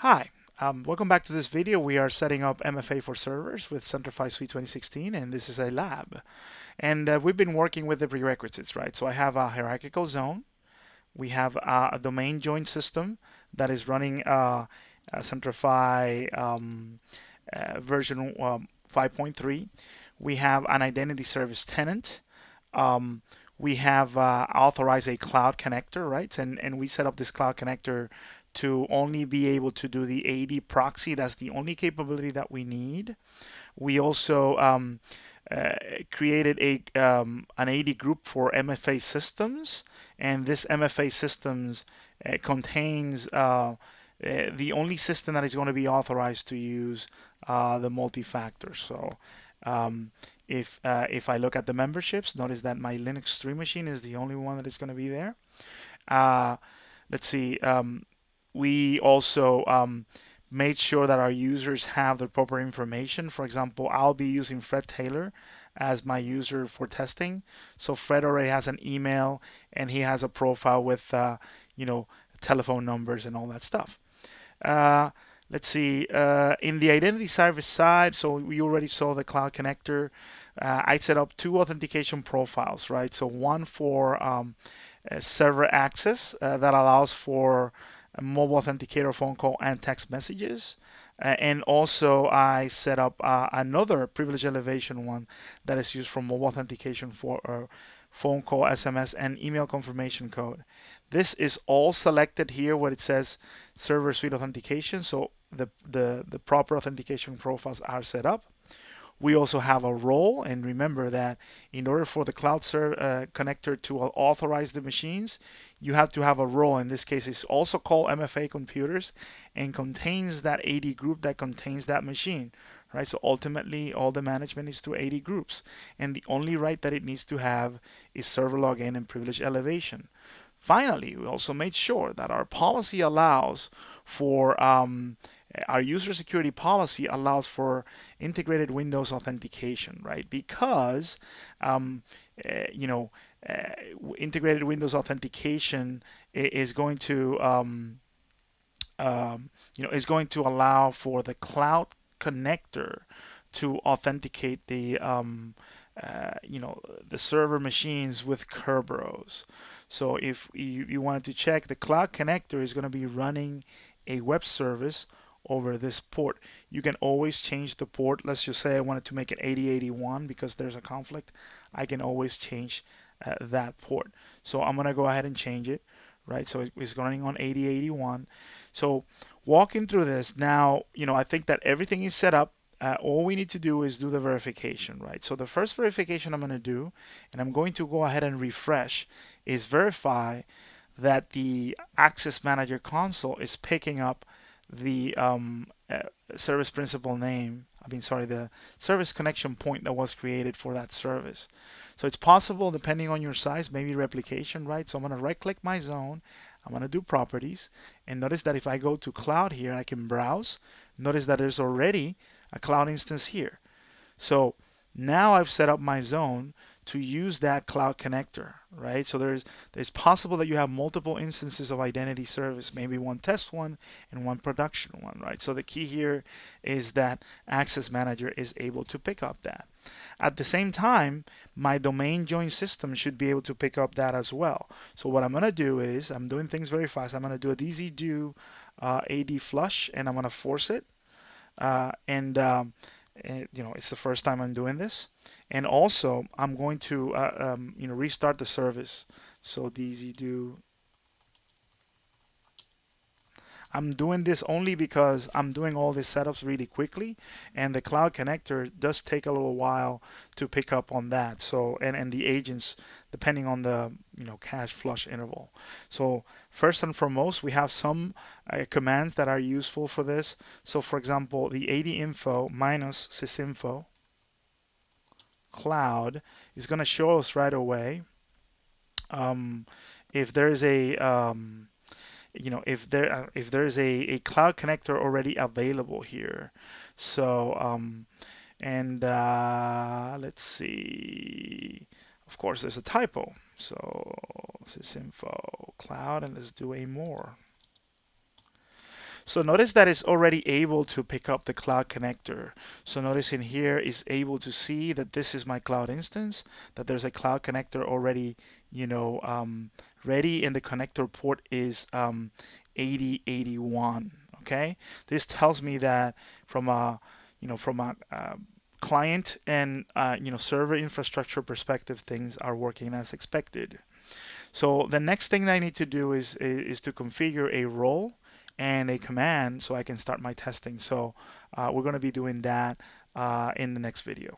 Hi, welcome back to this video. We are setting up MFA for servers with Centrify Suite 2016, and this is a lab. And we've been working with the prerequisites, right? So I have a hierarchical zone. We have a domain join system that is running Centrify version 5.3. We have an identity service tenant. Um, we have authorized a cloud connector, right? And we set up this cloud connector to only be able to do the AD proxy. That's the only capability that we need. We also uh, created an AD group for MFA systems, and this MFA systems contains the only system that is going to be authorized to use the multi-factor. So um, if I look at the memberships, notice that my Linux 3 machine is the only one that is going to be there. Uh, let's see. We also made sure that our users have the proper information. For example, I'll be using Fred Taylor as my user for testing. So Fred already has an email and he has a profile with, you know, telephone numbers and all that stuff. Uh, let's see. In the identity service side, so we already saw the cloud connector. I set up two authentication profiles, right? So one for server access that allows for a mobile authenticator, phone call, and text messages. And also, I set up another privilege elevation one that is used for mobile authentication for phone call, SMS, and email confirmation code. This is all selected here where it says server suite authentication. So the proper authentication profiles are set up. We also have a role, and remember that in order for the cloud connector to authorize the machines, you have to have a role. In this case, it's also called MFA computers and contains that AD group that contains that machine, right? So ultimately, all the management is to AD groups, and the only right that it needs to have is server login and privilege elevation. Finally, we also made sure that our policy allows for our user security policy allows for integrated Windows authentication, right? Because you know, integrated Windows authentication is going to is going to allow for the cloud connector to authenticate the the server machines with Kerberos. So if you wanted to check, the cloud connector is going to be running a web service over this port. You can always change the port. Let's just say I wanted to make it 8081 because there's a conflict. I can always change that port. So I'm going to go ahead and change it, right? So it's running on 8081. So walking through this now, I think that everything is set up. All we need to do is do the verification, right? So the first verification I'm going to do, and I'm going to go ahead and refresh, is verify that the Access Manager console is picking up the service principal name. Sorry, the service connection point that was created for that service. So it's possible, depending on your size, maybe replication, right? So I'm going to right-click my zone. I'm going to do properties. And notice that if I go to cloud here, I can browse. Notice that there's already a cloud instance here. So now I've set up my zone to use that cloud connector, right? So there's possible that you have multiple instances of identity service, maybe one test one and one production one, right? So the key here is that Access Manager is able to pick up that. At the same time, my domain join system should be able to pick up that as well. So what I'm going to do is, I'm doing things very fast. I'm going to do a DZ do AD flush, and I'm going to force it. It's the first time I'm doing this. And also, I'm going to restart the service. So DZ do. I'm doing this only because I'm doing all these setups really quickly, and the cloud connector does take a little while to pick up on that. So and the agents, depending on the cache flush interval. So first and foremost, we have some commands that are useful for this. So for example, the AD-info minus sysinfo cloud is going to show us right away if there is a if there's a cloud connector already available here. So and let's see. Of course, there's a typo. So sysinfo cloud, and let's do a more. So notice that it's already able to pick up the cloud connector. So notice in here is able to see that this is my cloud instance, that there's a cloud connector already, ready, and the connector port is 8081. Okay, this tells me that from a, from a client and server infrastructure perspective, things are working as expected. So the next thing that I need to do is to configure a role and a command so I can start my testing. So we're going to be doing that in the next video.